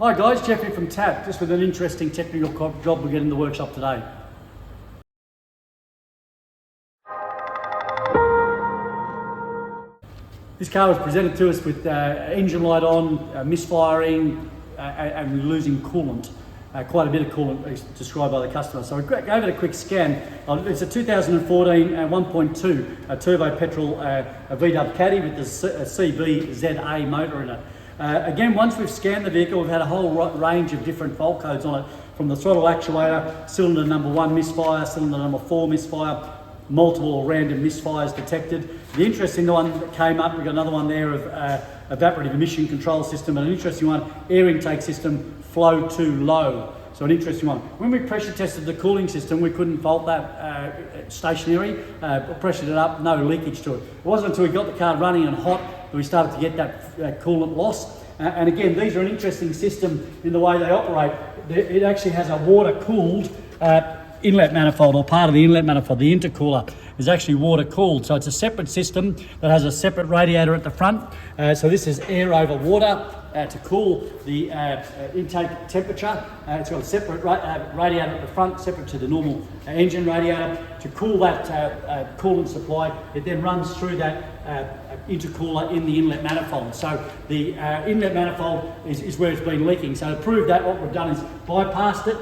Hi guys, Jeffrey from TAP, just with an interesting technical job we get in the workshop today. This car was presented to us with engine light on, misfiring and losing coolant. Quite a bit of coolant is described by the customer. So we gave it a quick scan. It's a 2014 1.2 turbo petrol VW Caddy with the CBZA motor in it. Again, once we've scanned the vehicle, we've had a whole range of different fault codes on it, from the throttle actuator, cylinder number 1 misfire, cylinder number 4 misfire, multiple or random misfires detected. The interesting one that came up, we've got another one there of evaporative emission control system, and an interesting one, air intake system, flow too low. So an interesting one. When we pressure tested the cooling system, we couldn't fault that stationary, pressured it up, no leakage to it. It wasn't until we got the car running and hot that we started to get that coolant loss. And again, these are an interesting system in the way they operate. It actually has a water-cooled inlet manifold, or part of the inlet manifold. The intercooler is actually water cooled, so it's a separate system that has a separate radiator at the front. So this is air over water to cool the intake temperature. It's got a separate radiator at the front, separate to the normal engine radiator. To cool that coolant supply, it then runs through that intercooler in the inlet manifold. So the inlet manifold is where it's been leaking. So to prove that, what we've done is bypassed it,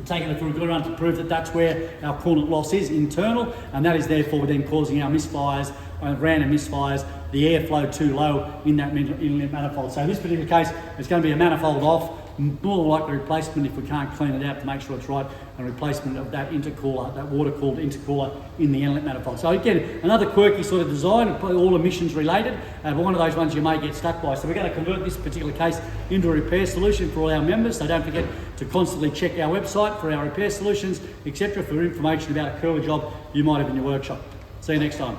taking it for a good run to prove that that's where our coolant loss is internal, and that is therefore then causing our misfires, random misfires, the airflow too low in that inlet manifold. So in this particular case, it's going to be a manifold off, more than likely replacement if we can't clean it out to make sure it's right, and replacement of that intercooler, that water-cooled intercooler in the inlet manifold. So again, another quirky sort of design, all emissions related, but one of those ones you may get stuck by. So we're going to convert this particular case into a repair solution for all our members. So don't forget to constantly check our website for our repair solutions, etc., for information about a curly job you might have in your workshop. See you next time.